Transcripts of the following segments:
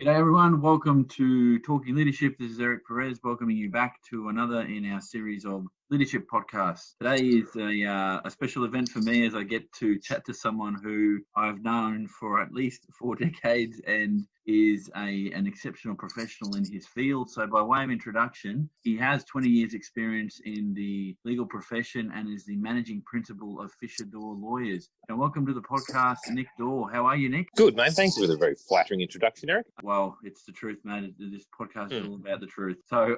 G'day everyone, welcome to Talking Leadership. This is Eric Perez welcoming you back to another in our series of leadership podcasts. Today is a special event for me as I get to chat to someone who I've known for at least 4 decades and is an exceptional professional in his field. So by way of introduction, he has 20 years experience in the legal profession and is the managing principal of Dore Lawyers. And welcome to the podcast, Nick Dore. How are you, Nick? Good, mate. Thanks for the very flattering introduction, Eric. Well, it's the truth, mate. This podcast is all about the truth. So,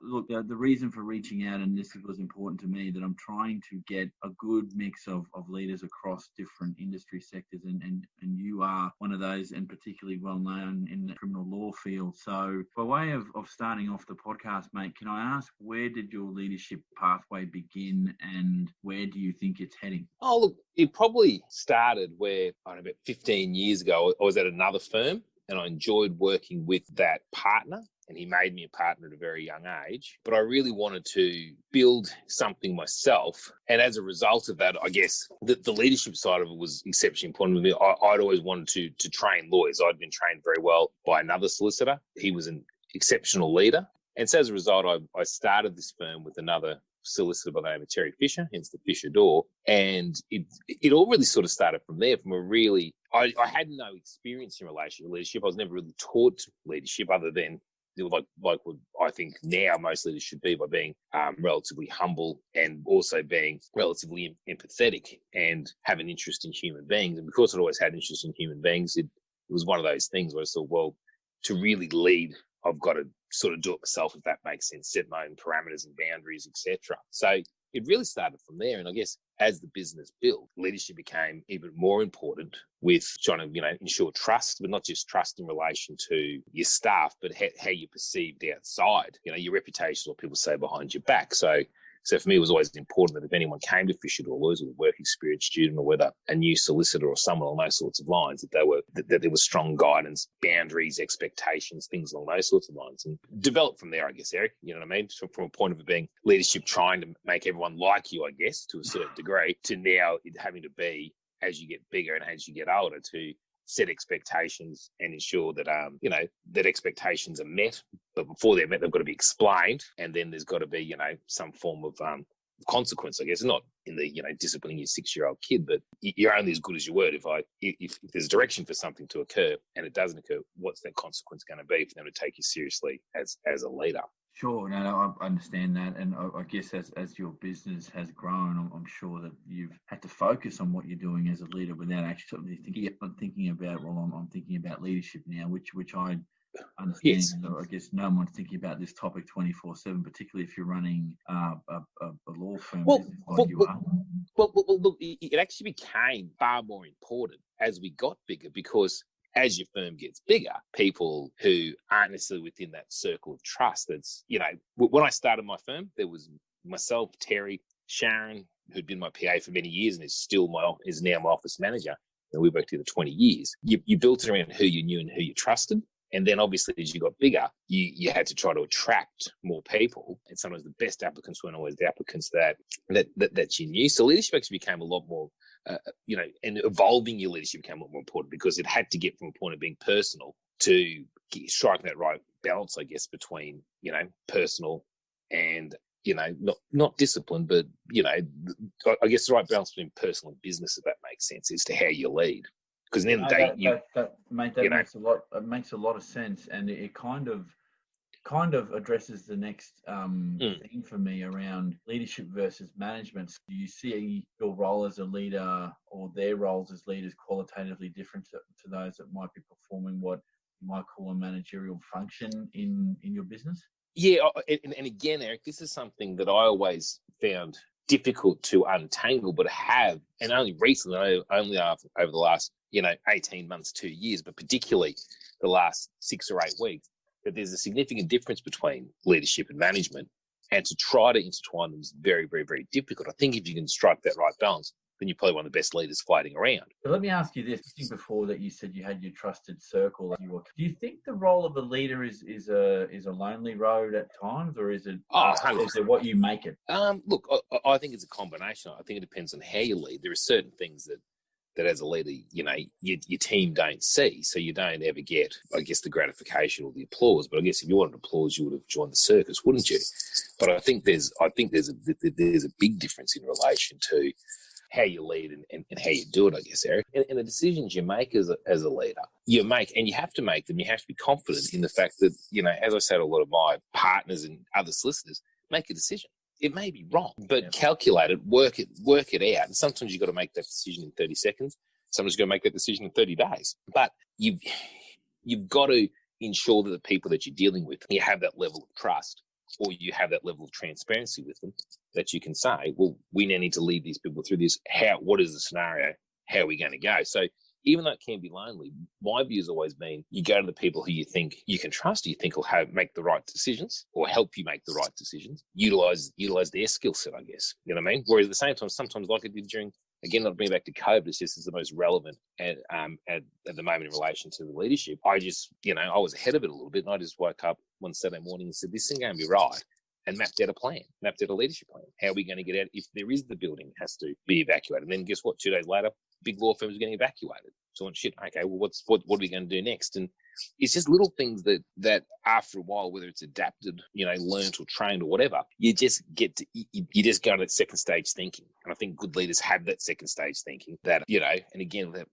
look, the reason for reaching out, and this was important to me, that I'm trying to get a good mix of leaders across different industry sectors, and you are one of those, and particularly well known in the criminal law field. So, by way of starting off the podcast, mate, can I ask, where did your leadership pathway begin, and where do you think it's heading? Oh, look, it probably started where, about 15 years ago, I was at another firm, and I enjoyed working with that partner, and he made me a partner at a very young age. But I really wanted to build something myself. And as a result of that, I guess the leadership side of it was exceptionally important to me. I'd always wanted to train lawyers. I'd been trained very well by another solicitor. He was an exceptional leader. And so as a result, I started this firm with another solicitor by the name of Terry Fisher, hence the Dore. And it all really sort of started from there, from a really, I had no experience in relation to leadership. I was never really taught leadership other than like what I think now most leaders should be, by being relatively humble and also being relatively empathetic and have an interest in human beings. And because I'd always had interest in human beings, it was one of those things where I thought, well, to really lead, I've got to sort of do it myself, if that makes sense, set my own parameters and boundaries, etc. So it really started from there. And I guess as the business built, leadership became even more important, with trying to, ensure trust, but not just trust in relation to your staff, but how you're perceived outside, your reputation, what people say behind your back. So for me, it was always important that if anyone came to Dore Lawyers with a work experience student, or whether a new solicitor or someone along those sorts of lines, that there was strong guidance, boundaries, expectations, things along those sorts of lines, and developed from there, I guess, Eric. You know what I mean? So from a point of it being leadership, trying to make everyone like you, I guess, to a certain degree, to now it having to be, as you get bigger and as you get older, to set expectations and ensure that that expectations are met. But before they're met, they've got to be explained, and then there's got to be some form of consequence, I guess. Not in the disciplining your 6-year-old kid, but you're only as good as your word. If there's direction for something to occur and it doesn't occur, what's that consequence going to be for them to take you seriously as a leader? Sure, no, I understand that, and I guess as your business has grown, I'm sure that you've had to focus on what you're doing as a leader without actually thinking about. Well, I'm thinking about leadership now, which I understand. Yes. So I guess no one's thinking about this topic 24/7, particularly if you're running a law firm business like you are. Well, look, it actually became far more important as we got bigger, because as your firm gets bigger, people who aren't necessarily within that circle of trust, that's, when I started my firm, there was myself, Terry, Sharon, who'd been my PA for many years and is now my office manager. And we worked together 20 years. You built it around who you knew and who you trusted. And then obviously as you got bigger, you had to try to attract more people. And sometimes the best applicants weren't always the applicants that you knew. So leadership actually became a lot more, and evolving your leadership became a lot more important, because it had to get from a point of being personal to striking that right balance, I guess, between, personal and, not discipline, but, I guess the right balance between personal and business, if that makes sense, as to how you lead. Because then that makes a lot of sense, and it kind of addresses the next thing for me around leadership versus management. Do you see your role as a leader, or their roles as leaders, qualitatively different to those that might be performing what you might call a managerial function in your business? Yeah, and again, Eric, this is something that I always found difficult to untangle, but and only recently, only over the last 18 months, 2 years, but particularly the last 6 or 8 weeks, that there's a significant difference between leadership and management, and to try to intertwine them is very, very, very difficult. I think if you can strike that right balance, then you're probably one of the best leaders floating around. But let me ask you this. Before that, you said you had your trusted circle. Do you think the role of a leader is a lonely road at times, or is it what you make it? Look, I think it's a combination. I think it depends on how you lead. There are certain things that that as a leader, your team don't see. So you don't ever get, I guess, the gratification or the applause. But I guess if you wanted applause, you would have joined the circus, wouldn't you? But I think there's a big difference in relation to how you lead and how you do it, I guess, Eric. And the decisions you make as a leader, you make, and you have to make them. You have to be confident in the fact that, as I say to a lot of my partners and other solicitors, make a decision. It may be wrong, but calculate it, work it out. And sometimes you've got to make that decision in 30 seconds. Sometimes you've got to make that decision in 30 days. But you've got to ensure that the people that you're dealing with, you have that level of trust, or you have that level of transparency with them that you can say, well, we now need to lead these people through this. What is the scenario? How are we going to go? So even though it can be lonely, my view has always been you go to the people who you think you can trust, you think will make the right decisions or help you make the right decisions, utilize their skill set, I guess. You know what I mean? Whereas at the same time, sometimes like I did during, again, not bring back to COVID, it's just the most relevant at the moment in relation to the leadership. I just, I was ahead of it a little bit, and I just woke up one Saturday morning and said, this isn't going to be right, and mapped out a leadership plan. How are we going to get out if there is the building has to be evacuated? And then guess what? 2 days later, big law firms are getting evacuated. So on shit, okay, well, what are we going to do next? And it's just little things that after a while, whether it's adapted, learned or trained or whatever, you just you just go to that second stage thinking. And I think good leaders have that second stage thinking that, and again, that,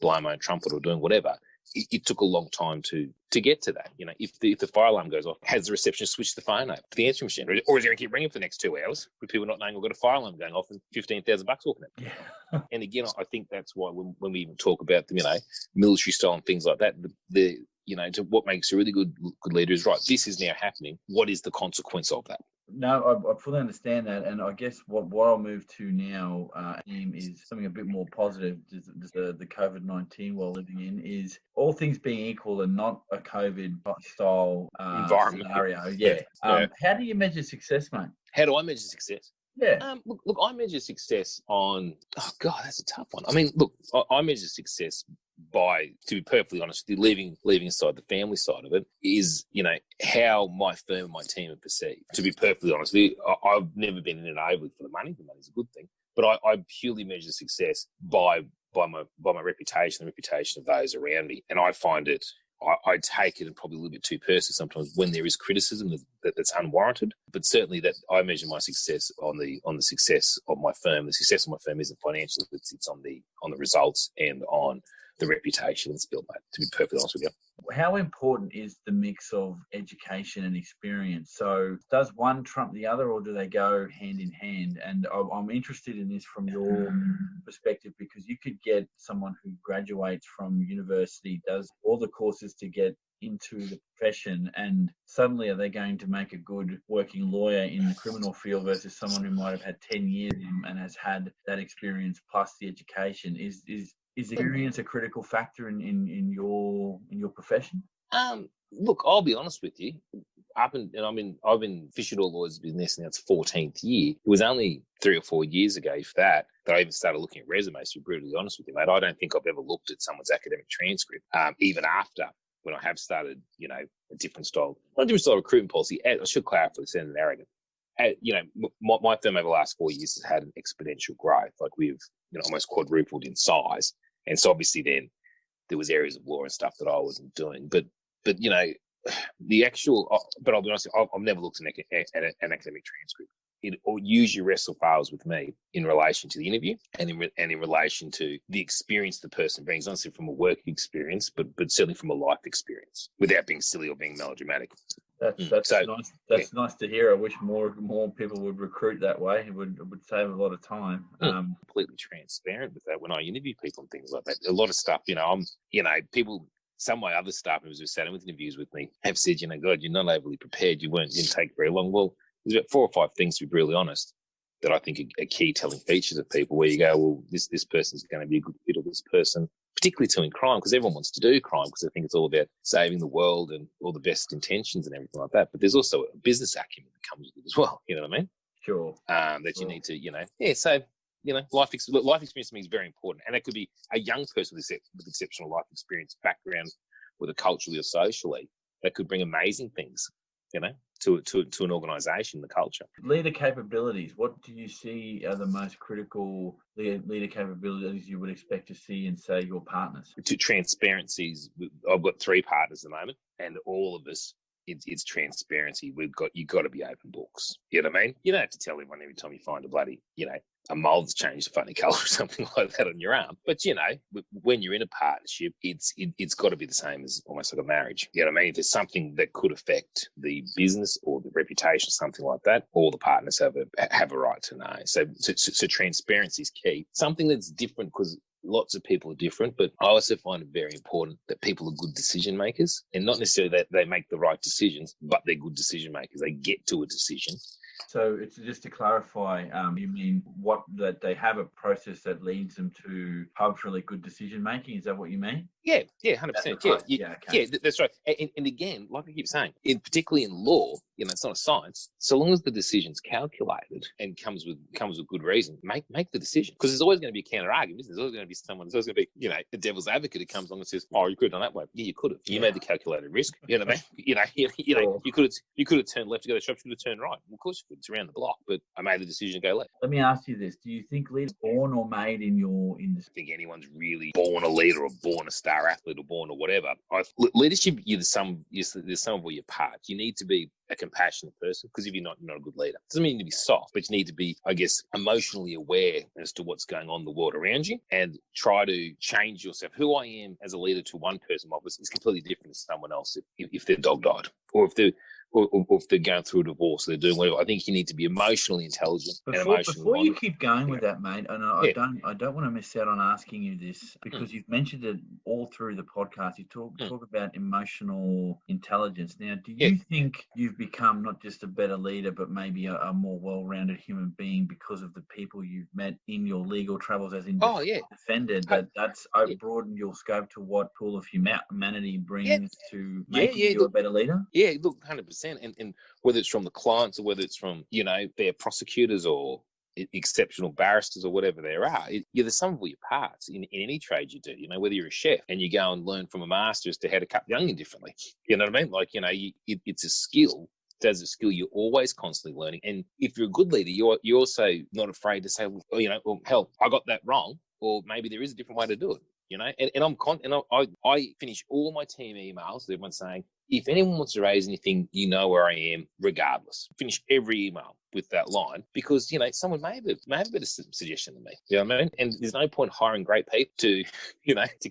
blowing my own trumpet or doing whatever. It took a long time to get to that. If the fire alarm goes off, has the receptionist switched the phone over to the answering machine, or is it going to keep ringing for the next 2 hours with people not knowing we've got a fire alarm going off and $15,000 walking in? Yeah. And again, I think that's why when we even talk about the military style and things like that, to what makes a really good leader is right. This is now happening. What is the consequence of that? No, I fully understand that, and I guess what I'll move to now, is something a bit more positive. The COVID-19 we're living in is all things being equal and not a COVID style environment scenario. Yeah. How do you measure success, mate? How do I measure success? Yeah. Look, I measure success on. Oh God, that's a tough one. I mean, look, I measure success by, to be perfectly honest with you, leaving aside the family side of it, is, how my firm and my team are perceived. To be perfectly honest with you, I've never been in it overly for the money. The money's a good thing. But I purely measure success by my reputation, the reputation of those around me. And I find it, I take it probably a little bit too personally sometimes when there is criticism that's unwarranted. But certainly that I measure my success on the success of my firm. The success of my firm isn't financial; it's on the results and on the reputation that's built, mate, to be perfectly honest with you. How important is the mix of education and experience? So does one trump the other, or do they go hand in hand? And I'm interested in this from your perspective, because you could get someone who graduates from university, does all the courses to get into the profession, and suddenly are they going to make a good working lawyer in the criminal field versus someone who might have had 10 years and has had that experience plus the education? Is experience a critical factor in your profession? Look, I'll be honest with you. I've been Fisher Lawyers business now, it's 14th year. It was only 3 or 4 years ago, if that I even started looking at resumes, to be brutally honest with you, mate. I don't think I've ever looked at someone's academic transcript, even after when I have started, a different style recruitment policy. I should clarify, this isn't arrogant. My firm over the last 4 years has had an exponential growth. Like we've, almost quadrupled in size. And so obviously then there was areas of law and stuff that I wasn't doing. But the actual, but I'll be honest, I've never looked at an academic transcript. Or usually wrestle fails with me in relation to the interview and in relation to the experience the person brings, not necessarily from a work experience, but certainly from a life experience, without being silly or being melodramatic. That's nice. That's nice to hear. I wish more people would recruit that way. It would save a lot of time. Completely transparent with that when I interview people and things like that. A lot of stuff, people. Some of my other staff members who sat in with interviews with me have said, God, you're not overly prepared. You didn't take very long. Well, there's about 4 or 5 things, to be really honest, that I think are key telling features of people, where you go, well, this person's going to be a good fit, or this person, particularly doing crime, because everyone wants to do crime because they think it's all about saving the world and all the best intentions and everything like that. But there's also a business acumen that comes with it as well. You know what I mean? Sure. You need to, So, life experience to me is very important. And that could be a young person with exceptional life experience background, whether culturally or socially, that could bring amazing things, to an organisation, the culture. Leader capabilities. What do you see are the most critical leader capabilities you would expect to see in, say, your partners? To transparencies, I've got 3 partners at the moment, and all of us, it's transparency. You've got to be open books. You know what I mean? You don't have to tell everyone every time you find a bloody, a mold's changed a funny colour or something like that on your arm. But when you're in a partnership, it's got to be the same as almost like a marriage. You know what I mean? If there's something that could affect the business or the reputation, something like that, all the partners have a right to know. So transparency is key. Something that's different, because lots of people are different, but I also find it very important that people are good decision makers, and not necessarily that they make the right decisions, but they're good decision makers. They get to a decision. So it's just to clarify, you mean that they have a process that leads them to culturally good decision making? Is that what you mean? Yeah, 100%. Yeah, that's right. And again, like I keep saying, particularly in law, it's not a science. So long as the decision's calculated and comes with good reason, make the decision. Because there's always going to be a counter argument. There's always going to be someone. There's always going to be, the devil's advocate who comes along and says, "Oh, you could have done that way." Yeah, you could have. You made the calculated risk. You know what I mean? You could have turned left to go to the shop. You could have turned right. Well, of course you could. It's around the block, but I made the decision to go left. Let me ask you this: do you think leaders born or made in your industry? I think anyone's really born a leader or born a star athlete or born or whatever. Leadership, there's some of where you're parts. You need to be a compassionate person, because if you're not a good leader. It doesn't mean to be soft, but you need to be, I guess, emotionally aware as to what's going on in the world around you, and try to change yourself. Who I am as a leader to one person in my office is completely different to someone else if their dog died, or if they're going through a divorce, they're doing whatever. I think you need to be emotionally intelligent. Before you keep going with that, mate, and I don't want to miss out on asking you this, because you've mentioned it all through the podcast. You talk about emotional intelligence. Now, do you think you've become not just a better leader, but maybe a more well-rounded human being because of the people you've met in your legal travels, as in defended, that's broadened your scope to what pool of humanity brings to making you a better leader? Yeah, look, 100%. And whether it's from the clients or whether it's from, their prosecutors or exceptional barristers or whatever there are, you're the sum of all your parts in any trade you do. Whether you're a chef and you go and learn from a master as to how to cut the onion differently. You know what I mean? Like, it's a skill. As a skill, you're always constantly learning. And if you're a good leader, you're also not afraid to say, well, hell, I got that wrong, or maybe there is a different way to do it. And I finish all my team emails with everyone saying, if anyone wants to raise anything, you know where I am, regardless. Finish every email with that line, because someone may have a better suggestion than me. You know what I mean? And there's no point hiring great people to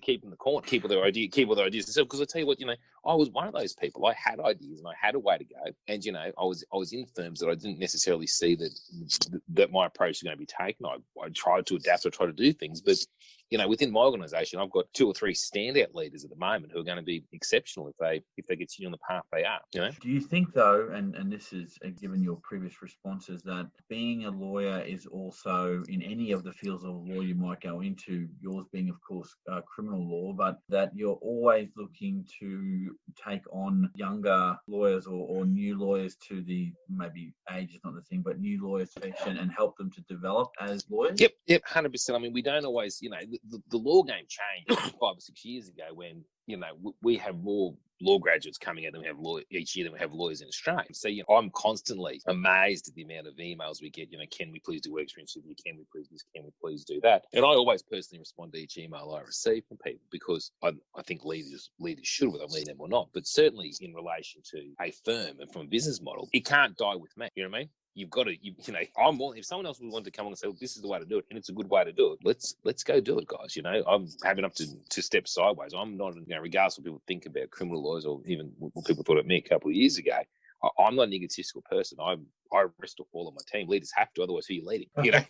keep in the corner, keep all their ideas themselves. Because I tell you what, I was one of those people. I had ideas and I had a way to go, and I was in firms that I didn't necessarily see that my approach was going to be taken. I tried to adapt, I tried to do things, but within my organisation, I've got 2 or 3 standout leaders at the moment who are going to be exceptional if they continue on the path they are. Do you think, though, and this is given your previous responses, that being a lawyer is also, in any of the fields of law you might go into, yours being, of course, criminal law, but that you're always looking to take on younger lawyers or new lawyers to the, maybe age is not the thing, but new lawyers section, and help them to develop as lawyers? Yep, 100%. I mean, we don't always, the law game changed 5 or 6 years ago when, we have more law graduates coming out than we have each year than we have lawyers in Australia. So, I'm constantly amazed at the amount of emails we get, can we please do work experience with you? Can we please this? Can we please do that? And I always personally respond to each email I receive from people, because I think leaders should, whether I'm leading them or not, but certainly in relation to a firm and from a business model, it can't die with me. You know what I mean? You've got to, I'm more, if someone else would want to come on and say, well, this is the way to do it, and it's a good way to do it, let's go do it, guys. I'm happy enough to step sideways. I'm not, regardless of what people think about criminal lawyers, or even what people thought of me a couple of years ago, I'm not an egotistical person. I rest all of my team. Leaders have to, otherwise who are you leading? You're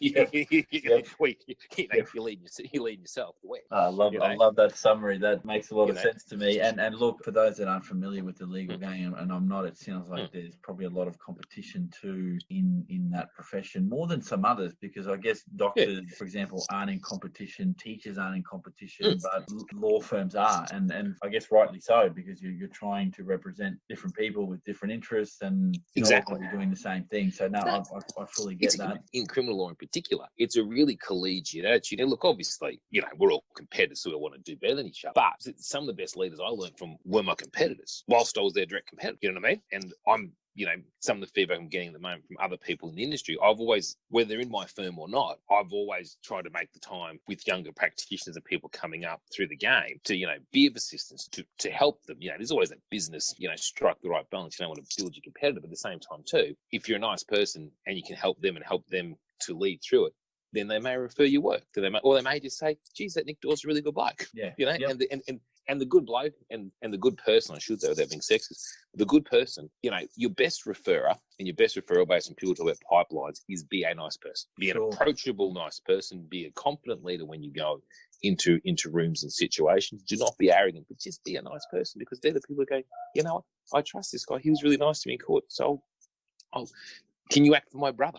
leading yourself. I love that summary. That makes a lot of sense to me. And look, for those that aren't familiar with the legal game, and I'm not, it sounds like there's probably a lot of competition too in that profession, more than some others, because I guess doctors, for example, aren't in competition, teachers aren't in competition, but law firms are, and I guess rightly so, because you're trying to represent different people with different interests, and exactly you're doing the same thing. So no, I fully get that. In criminal law in particular, it's a really collegiate attitude. And look, obviously, we're all competitors who want to do better than each other. But some of the best leaders I learned from were my competitors, whilst I was their direct competitor. You know what I mean? And I'm some of the feedback I'm getting at the moment from other people in the industry, I've always, whether they're in my firm or not, I've always tried to make the time with younger practitioners and people coming up through the game to, be of assistance, to help them. There's always that business, strike the right balance. You don't want to build your competitor, but at the same time too, if you're a nice person and you can help them and help them to lead through it, then they may refer your work to them, or they may just say, geez, that Nick Dore's a really good bloke. Yeah. Yep. And the good bloke and the good person, I should say, without being sexist, the good person, your best referrer and your best referral base when people talk about pipelines is be a nice person. Be an approachable, nice person. Be a competent leader when you go into rooms and situations. Do not be arrogant, but just be a nice person, because they're the people who go, I trust this guy. He was really nice to me in court. So, can you act for my brother?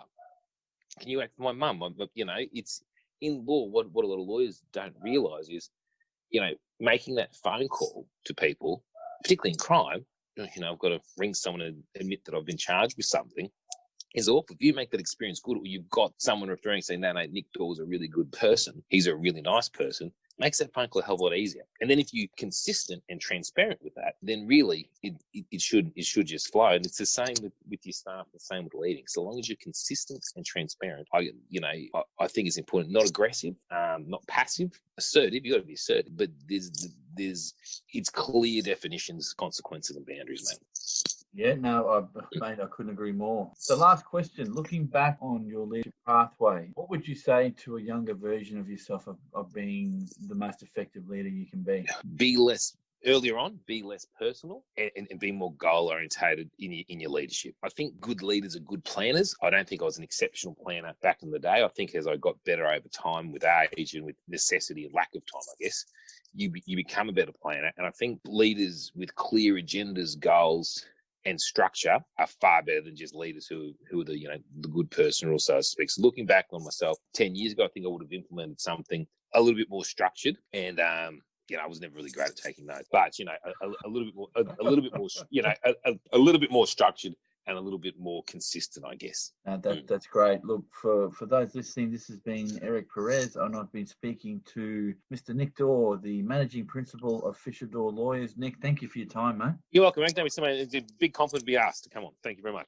Can you act for my mum? It's in law. What a lot of lawyers don't realise is, making that phone call to people, particularly in crime. I've got to ring someone and admit that I've been charged with something, is awful. If you make that experience good, or you've got someone referring saying, no, Nick Dore's a really good person, he's a really nice person, makes that phone call a hell of a lot easier. And then if you're consistent and transparent with that, then really it should just flow. And it's the same with your staff, the same with leading. So long as you're consistent and transparent, I think it's important. Not aggressive, not passive, assertive. You got to be assertive, but it's clear definitions, consequences, and boundaries, mate. Yeah, no, mate, I couldn't agree more. So last question, looking back on your leadership pathway, what would you say to a younger version of yourself of being the most effective leader you can be? Be less personal, and be more goal-orientated in your leadership. I think good leaders are good planners. I don't think I was an exceptional planner back in the day. I think as I got better over time with age and with necessity and lack of time, I guess, you become a better planner. And I think leaders with clear agendas, goals, and structure are far better than just leaders who are the good person, or so to speak. So looking back on myself 10 years ago, I think I would have implemented something a little bit more structured, and I was never really great at taking notes, but a little bit more structured and a little bit more consistent, I guess. That's great. Look, for those listening, this has been Eric Perez, and I've been speaking to Mr. Nick Dore, the managing principal of Fisher Dore Lawyers. Nick, thank you for your time, mate. You're welcome, mate. It's a big compliment to be asked to come on. Thank you very much.